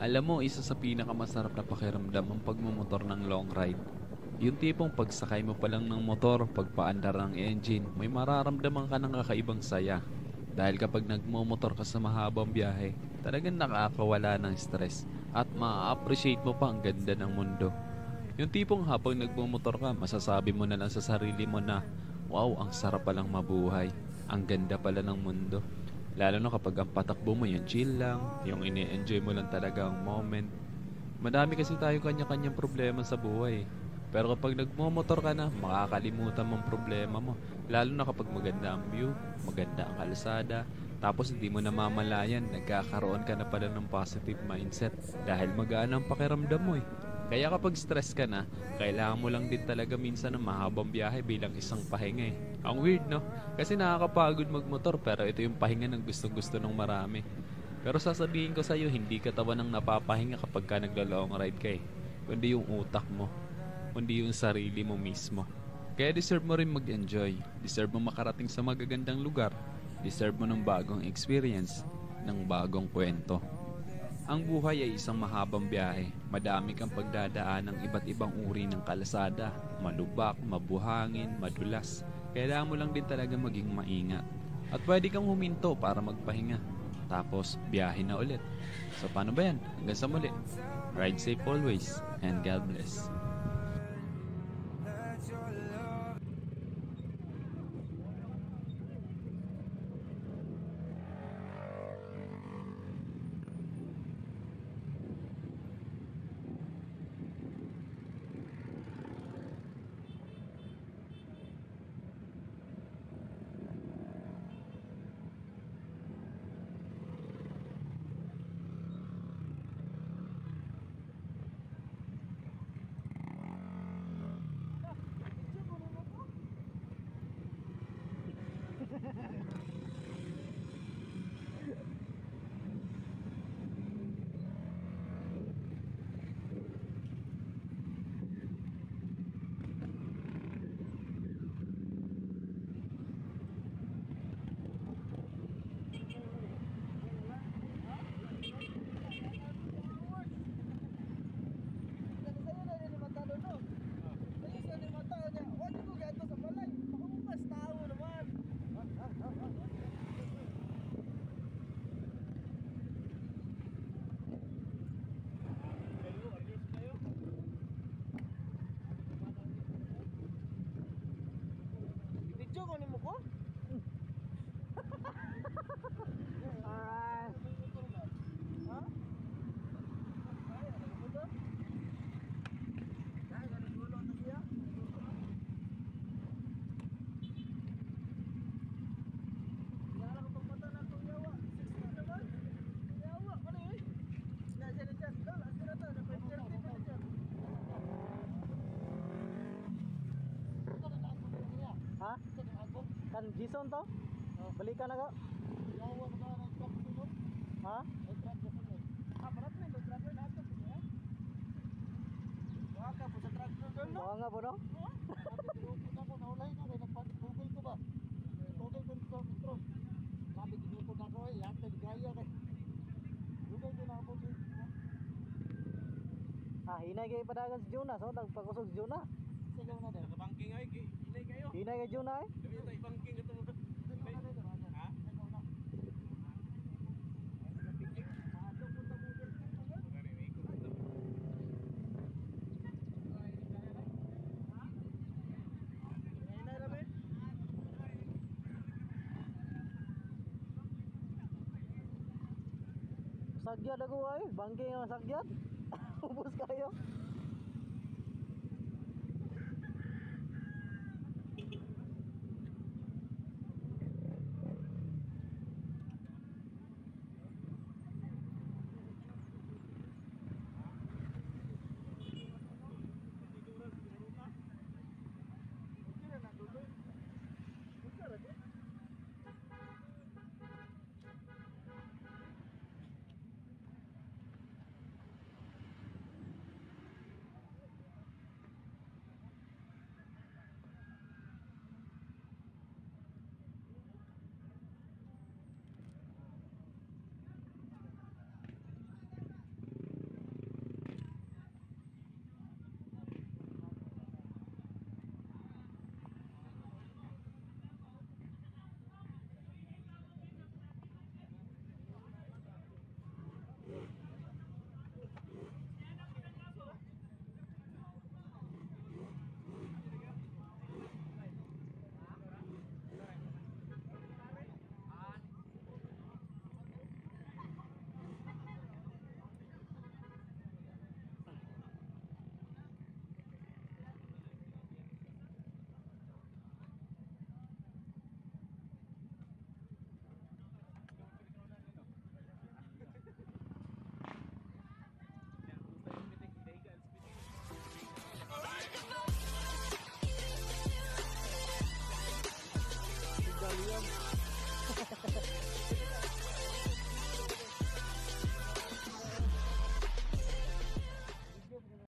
Alam mo, isa sa pinakamasarap na pakiramdam ang pagmumotor ng long ride. Yung tipong pagsakay mo pa lang ng motor, pagpaandar ng engine, may mararamdaman ka ng kakaibang saya. Dahil kapag nagmumotor ka sa mahabang biyahe, talagang nakakawala ng stress at ma-appreciate mo pa ang ganda ng mundo. Yung tipong habang nagmumotor ka, masasabi mo na lang sa sarili mo na, wow, ang sarap palang mabuhay. Ang ganda pala ng mundo. Lalo na kapag ang patakbo mo yung chill lang, yung ini-enjoy mo lang talaga ang moment. Madami kasi tayo kanya-kanyang problema sa buhay. Pero kapag nagmomotor ka na, makakalimutan mong problema mo. Lalo na kapag maganda ang view, maganda ang kalsada, tapos hindi mo namamalayan, nagkakaroon ka na pala ng positive mindset dahil magaan ang pakiramdam mo eh. Kaya kapag stress ka na, kailangan mo lang din talaga minsan ng mahabang biyahe bilang isang pahinga eh. Ang weird no? Kasi nakakapagod magmotor pero ito yung pahinga ng gustong-gusto ng marami. Pero sasabihin ko sa'yo, hindi katawan ang napapahinga kapag ka nagla-long ride ka eh. Kundi yung utak mo, kundi yung sarili mo mismo. Kaya deserve mo rin mag-enjoy. Deserve mo makarating sa magagandang lugar. Deserve mo ng bagong experience, ng bagong kwento. Ang buhay ay isang mahabang biyahe. Madami kang pagdadaan ng iba't ibang uri ng kalsada. Malubak, mabuhangin, madulas. Kailangan mo lang din talaga maging maingat. At pwede kang huminto para magpahinga. Tapos, biyahe na ulit. So, paano ba yan? Hanggang sa muli. Ride safe always, and God bless. Video ko ni mo ko? Alright. Ha? Ay, ano mo to? Ay, ganun gulo na siya. Wala ko pang mata na itong yawa. 16 naman. Yawa, ano yun? Nasa na dyan. Wala, sila to. Napa-30 pa na dyan. Ha? Kan Jason to? Balikan na ka? Ha? Parat na yung tractor na ito. Waka po sa tractor doon, no? Waka nga po, no? Ah, hinay kayo padagan si Jonah, so nagpakusog si Jonah. Sigaw na din. Nakabangking ay, hinay kayo. Hinay kay Jonah eh. Gabi tayo bangking ito. Ha? Sagyad ako ay, bangking ang sagyad. Ubus kayo. Pitik, dahigan, pitik. Tinggal yan.